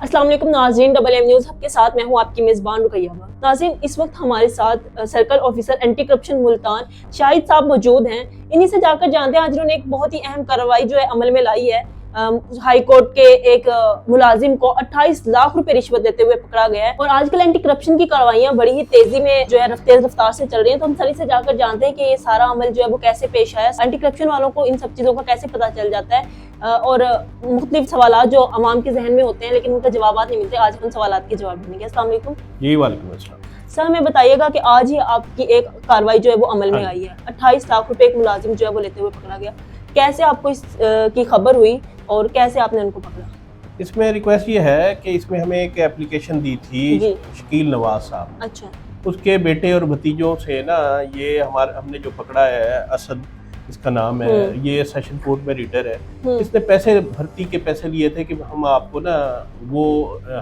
अस्सलाम वालेकुम नाज़रीन, डबल एम न्यूज़ हब के साथ मैं हूं आपकी मेज़बान रुकैया। नाज़रीन, इस वक्त हमारे साथ circle officer anti corruption Multan Shahid साहब मौजूद हैं। इन्हीं से जाकर जानते हैं आज उन्होंने एक बहुत ही अहम कार्रवाई जो है अमल में लाई है। हाई कोर्ट के एक मुलाजिम को 28 लाख रुपए रिश्वत देते हुए पकड़ा गया है और आजकल एंटी करप्शन की कार्रवाइयां बड़ी ही तेजी में जो है तेज रफ्तार से चल रही हैं। तो हम सभी से जाकर जानते हैं कि ये सारा अमल जो है वो कैसे पेश आया, एंटी करप्शन वालों को इन सब चीज़ों का कैसे पता चल जाता है और मुख्तलिफ सवाल जो अवाम के जहन में होते हैं लेकिन उनका जवाब नहीं मिलते। आज हम सवाल के जवाब देंगे। अस्सलाम वालेकुम। जी वालेकुम अस्सलाम। सर, हमें बताइएगा कि आज ही आपकी एक कार्रवाई जो है वो अमल में आई है। 28 लाख रुपए एक मुलाजिम जो है वो लेते हुए पकड़ा गया। कैसे आपको इस की खबर हुई और कैसे आपने उनको पकड़ा? इसमें रिक्वेस्ट ये है कि इसमें हमें एक एप्लीकेशन दी थी शकील नवाज साहब। अच्छा। उसके बेटे और भतीजों से ना ये हमने जो पकड़ा है, असद इसका नाम है, ये सेशन कोर्ट में रीडर है। इसने पैसे भर्ती के पैसे लिए थे कि हम आपको ना वो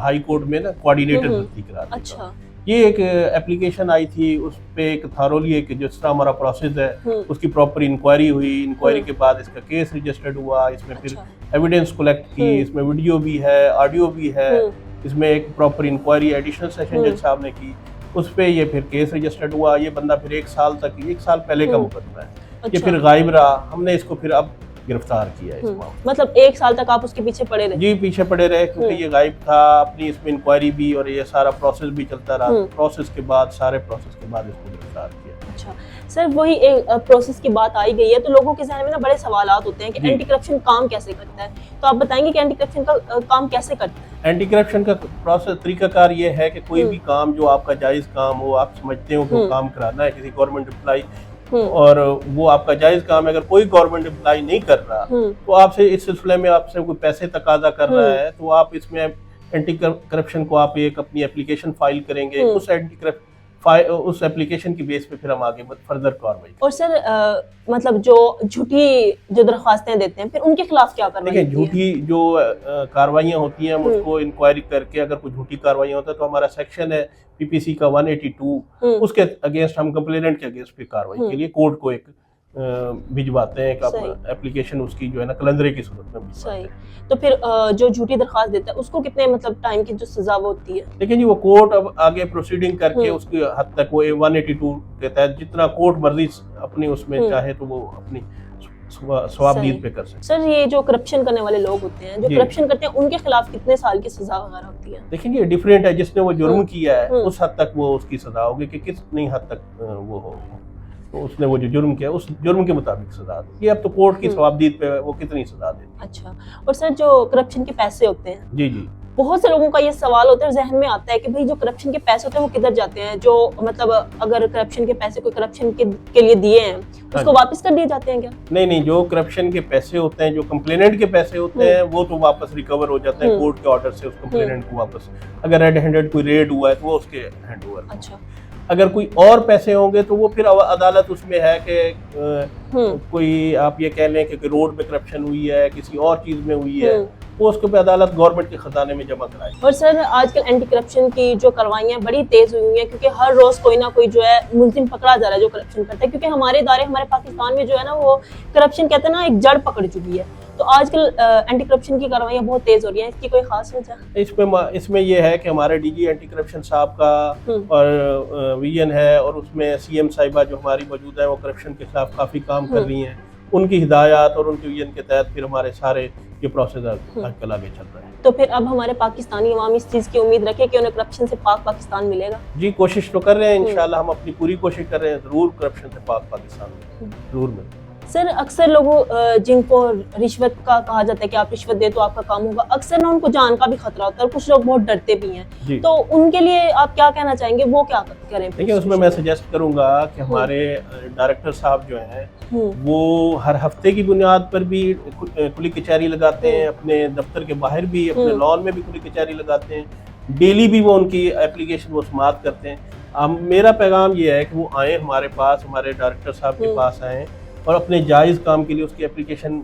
हाई कोर्ट में ना कोऑर्डिनेटर भर्ती करा दें। अच्छा। ये एक एप्लीकेशन आई थी, उस पे एक थारोली एक जिस तरह हमारा प्रोसेस है उसकी प्रॉपर इंक्वायरी हुई। इंक्वायरी के बाद इसका केस रजिस्टर्ड हुआ। इसमें फिर एविडेंस कलेक्ट की, इसमें वीडियो भी है, ऑडियो भी है। इसमें एक प्रॉपर इंक्वायरी एडिशनल सेशन जज साहब ने की, उस पे ये फिर केस रजिस्टर्ड हुआ। ये बंदा फिर एक साल पहले का मुकदमा है। ये फिर गायब रहा। हमने इसको फिर अब गिरफ्तार किया है इस मामले। मतलब एक साल तक आप उसके पीछे पड़े रहे? जी, पीछे पड़े रहे क्योंकि ये गायब था। अपनी इसमें इंक्वायरी भी और ये सारा प्रोसेस भी चलता रहा। प्रोसेस के बाद इसको गिरफ्तार किया। अच्छा सर, वही एक प्रोसेस की बात आई गई है तो लोगों के जहन में ना बड़े सवालात होते हैं कि एंटी करप्शन काम कैसे करता है। तो आप बताएंगे कि एंटी करप्शन का काम कैसे करता है? एंटी करप्शन का प्रोसेस तरीकाकार ये है कि कोई भी काम जो आपका जायज काम हो, आप समझते हो कि काम कराना है किसी गवर्नमेंट एम्प्लॉय और वो आपका जायज काम है, अगर कोई गवर्नमेंट एम्प्लॉय नहीं कर रहा तो आपसे इस सिलसिले में आपसे कोई पैसे तकाजा कर रहा है तो आप इसमें एंटी करप्शन को आप एक अपनी एप्लीकेशन फाइल करेंगे। उस एप्लीकेशन की बेस पे फिर हम आगे फर्दर कार्रवाई। और सर मतलब जो झूठी जो दरख्वास्तें देते हैं फिर उनके खिलाफ क्या करना है? देखिए, झूठी जो कार्रवाइयाँ होती हैं उसको इंक्वायरी करके अगर कोई झूठी कार्रवाइयाँ होता है तो हमारा सेक्शन है पीपीसी का 182, उसके अगेंस्ट हम कंप्लेनेंट के अगेंस्ट पे कार्रवाई के लिए कोर्ट को एक भिजवाते हैं। एक एप्लीकेशन उसकी जो है ना कलंदरे की सूरत में सही। तो फिर जो झूठी दरखास्त देता है उसको कितने मतलब टाइम की जो सजा वो होती है? देखिए जी, वो कोर्ट अब आगे प्रोसीडिंग करके उसकी हद तक वो 182 के तहत जितना कोर्ट मर्जी अपनी उसमें चाहे तो वो अपनी स्वाबदीद पे कर सकते। सर, ये जो करप्शन करने वाले लोग होते हैं, जो करप्शन करते हैं, उनके खिलाफ कितने साल की सजा वगैरह होती है? देखिए ये डिफरेंट है। जिसने वो जुर्म किया है उस हद तक वो उसकी सजा होगी कि कितनी हद तक वो हो, तो उसने वो जो जुर्म किया उस जुर्म के मुताबिक सजा दे। ये अब तो कोर्ट की स्वाबदीद पे वो कितनी सजा दे। अच्छा। और सर, जो करप्शन के पैसे होते हैं, जी जी, बहुत से लोगों का ये सवाल होता है, जहन में आता है कि भाई जो करप्शन के पैसे होते हैं वो किधर जाते हैं? जो मतलब अगर करप्शन के पैसे कोई करप्शन के लिए दिए हैं उसको वापस कर दिए जाते हैं क्या? नहीं, जो करप्शन के पैसे होते हैं, जो कंप्लेनेंट के पैसे होते हैं वो तो वापस रिकवर हो जाते हैं कोर्ट के ऑर्डर से। उस कंप्लेनेंट को वापस, अगर रेड हैंडेड कोई रेड हुआ है तो वो उसके हैंड ओवर। अच्छा। अगर कोई और पैसे होंगे तो वो फिर अदालत उसमें है कि कोई आप ये कह लें कि रोड पे करप्शन हुई है, किसी और चीज में हुई है, वो उसको पे अदालत गवर्नमेंट के खजाने में जमा कराए। और सर, आजकल एंटी करप्शन की जो कार्रवाइयां बड़ी तेज हुई हैं क्योंकि हर रोज कोई ना कोई जो है मुलजिम पकड़ा जा रहा है जो करप्शन करता है, क्योंकि हमारे पाकिस्तान में जो है ना वो करप्शन कहते हैं ना एक जड़ पकड़ चुकी है। तो आजकल एंटी करप्शन की कार्रवाइयां बहुत तेज हो रही हैं, इसकी कोई खास वजह? इसमें ये है कि हमारे डीजी एंटी करप्शन साहब का और विजन है और उसमें सीएम साहिबा जो हमारी मौजूद है वो करप्शन के खिलाफ काफी काम कर रही हैं। उनकी हिदायत और उनके विजन के तहत फिर हमारे सारे ये प्रोसेस आजकल आगे चल रहा है। तो फिर अब हमारे पाकिस्तानी अवाम इस चीज़ की उम्मीद रखे कि उन्हें करप्शन से पाक पाकिस्तान मिलेगा? जी, कोशिश तो कर रहे हैं। इंशाल्लाह हम अपनी पूरी कोशिश कर रहे हैं, जरूर करप्शन से पाक पाकिस्तान जरूर मिले। सर, अक्सर लोगों जिनको रिश्वत का कहा जाता है कि आप रिश्वत दे तो आपका काम होगा, अक्सर ना उनको जान का भी खतरा होता है और कुछ लोग बहुत डरते भी हैं। तो उनके लिए आप क्या कहना चाहेंगे, वो क्या करें? देखिए, उसमें मैं सजेस्ट करूंगा कि हमारे डायरेक्टर साहब जो हैं वो हर हफ्ते की बुनियाद पर भी खुली कचहरी लगाते हैं, अपने दफ्तर के बाहर भी, अपने लॉन में भी खुली कचहरी लगाते हैं। डेली भी वो उनकी एप्लीकेशन वो समाप्त करते हैं। मेरा पैगाम ये है कि वो आए हमारे पास, हमारे डायरेक्टर साहब के पास आए और अपने जायज़ काम के लिए उसकी एप्लीकेशन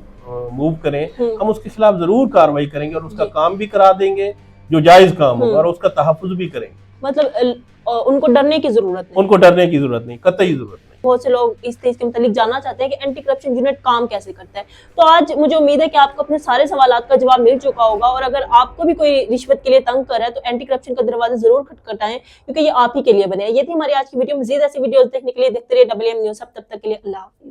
मूव करें। हम उसके खिलाफ जरूर कार्रवाई करेंगे और उसका काम भी करा देंगे जो जायज़ काम होगा और उसका तहफ़्फ़ुज़ भी करेंगे। मतलब उनको डरने की जरूरत नहीं? उनको डरने की जरूरत नहीं, कतई जरूरत नहीं। बहुत से लोग इस चीज के मुतालिक जानना चाहते हैं कि एंटी करप्शन यूनिट काम कैसे करता है। तो आज मुझे उम्मीद है कि आपको अपने सारे सवालात का जवाब मिल चुका होगा, और अगर आपको भी कोई रिश्वत के लिए तंग कर रहा है तो एंटी करप्शन का दरवाजा जरूर खटखटाएं, क्योंकि ये आप ही के लिए बने हैं। ये थी हमारी आज की वीडियो। मजीद ऐसी वीडियोस देखने के लिए देखते रहिए WM न्यूज़। तब तक के लिए अल्लाह हाफिज़।